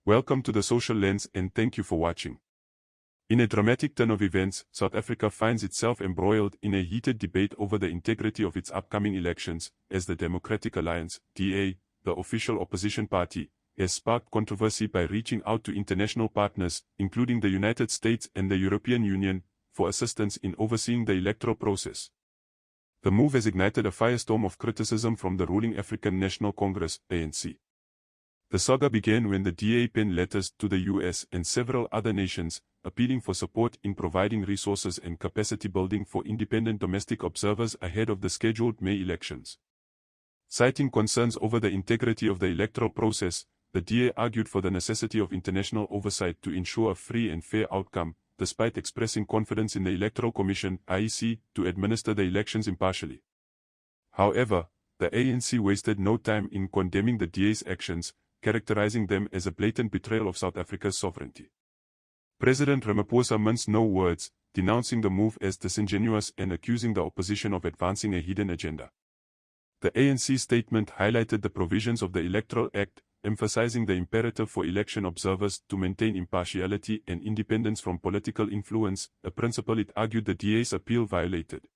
Welcome to the Social Lens and thank you for watching. In a dramatic turn of events, South Africa finds itself embroiled in a heated debate over the integrity of its upcoming elections, as the Democratic Alliance, DA, the official opposition party, has sparked controversy by reaching out to international partners, including the United States and the European Union, for assistance in overseeing the electoral process. The move has ignited a firestorm of criticism from the ruling African National Congress, ANC. The saga began when the DA penned letters to the US and several other nations, appealing for support in providing resources and capacity building for independent domestic observers ahead of the scheduled May elections. Citing concerns over the integrity of the electoral process, the DA argued for the necessity of international oversight to ensure a free and fair outcome, despite expressing confidence in the Electoral Commission (IEC) to administer the elections impartially. However, the ANC wasted no time in condemning the DA's actions, characterizing them as a blatant betrayal of South Africa's sovereignty. President Ramaphosa minced no words, denouncing the move as disingenuous and accusing the opposition of advancing a hidden agenda. The ANC statement highlighted the provisions of the Electoral Act, emphasizing the imperative for election observers to maintain impartiality and independence from political influence, a principle it argued the DA's appeal violated.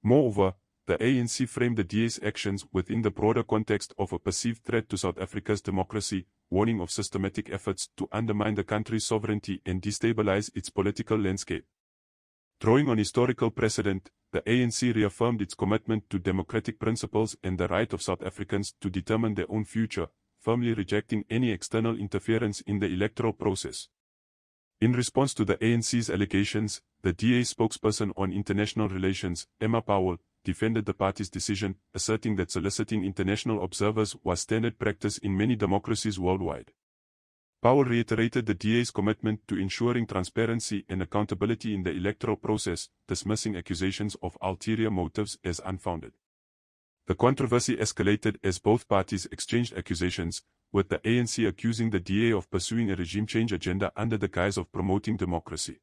Moreover, the ANC framed the DA's actions within the broader context of a perceived threat to South Africa's democracy, warning of systematic efforts to undermine the country's sovereignty and destabilize its political landscape. Drawing on historical precedent, the ANC reaffirmed its commitment to democratic principles and the right of South Africans to determine their own future, firmly rejecting any external interference in the electoral process. In response to the ANC's allegations, the DA spokesperson on international relations, Powell, defended the party's decision, asserting that soliciting international observers was standard practice in many democracies worldwide. Powell reiterated the DA's commitment to ensuring transparency and accountability in the electoral process, dismissing accusations of ulterior motives as unfounded. The controversy escalated as both parties exchanged accusations, with the ANC accusing the DA of pursuing a regime change agenda under the guise of promoting democracy.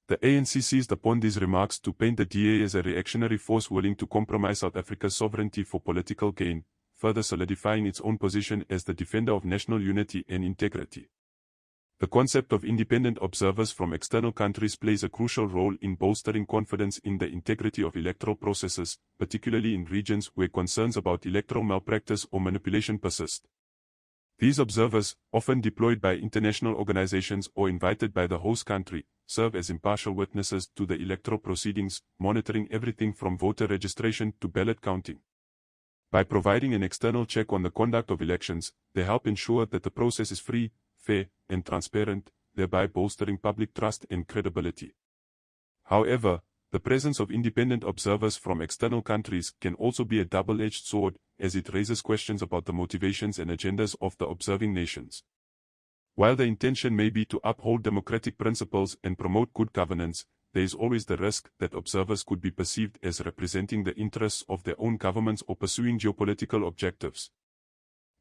The ANC seized upon these remarks to paint the DA as a reactionary force willing to compromise South Africa's sovereignty for political gain, further solidifying its own position as the defender of national unity and integrity. The concept of independent observers from external countries plays a crucial role in bolstering confidence in the integrity of electoral processes, particularly in regions where concerns about electoral malpractice or manipulation persist. These observers, often deployed by international organizations or invited by the host country, serve as impartial witnesses to the electoral proceedings, monitoring everything from voter registration to ballot counting. By providing an external check on the conduct of elections, they help ensure that the process is free, fair, and transparent, thereby bolstering public trust and credibility. However, the presence of independent observers from external countries can also be a double-edged sword, as it raises questions about the motivations and agendas of the observing nations. While the intention may be to uphold democratic principles and promote good governance, there is always the risk that observers could be perceived as representing the interests of their own governments or pursuing geopolitical objectives.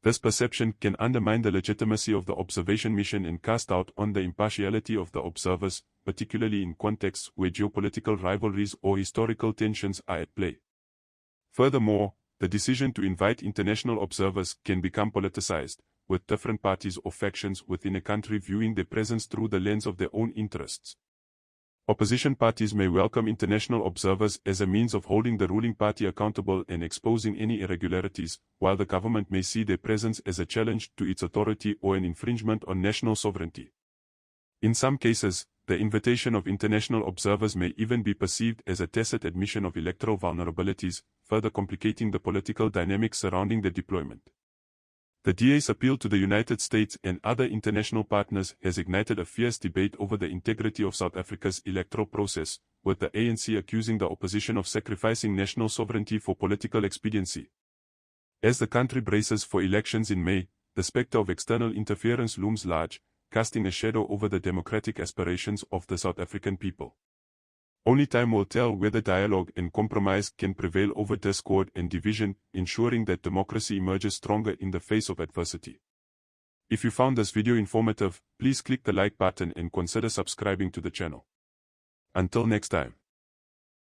This perception can undermine the legitimacy of the observation mission and cast doubt on the impartiality of the observers, particularly in contexts where geopolitical rivalries or historical tensions are at play. Furthermore, the decision to invite international observers can become politicized, with different parties or factions within a country viewing their presence through the lens of their own interests. Opposition parties may welcome international observers as a means of holding the ruling party accountable and exposing any irregularities, while the government may see their presence as a challenge to its authority or an infringement on national sovereignty. In some cases, the invitation of international observers may even be perceived as a tacit admission of electoral vulnerabilities, further complicating the political dynamics surrounding the deployment. The DA's appeal to the United States and other international partners has ignited a fierce debate over the integrity of South Africa's electoral process, with the ANC accusing the opposition of sacrificing national sovereignty for political expediency. As the country braces for elections in May, the specter of external interference looms large, casting a shadow over the democratic aspirations of the South African people. Only time will tell whether dialogue and compromise can prevail over discord and division, ensuring that democracy emerges stronger in the face of adversity. If you found this video informative, please click the like button and consider subscribing to the channel. Until next time.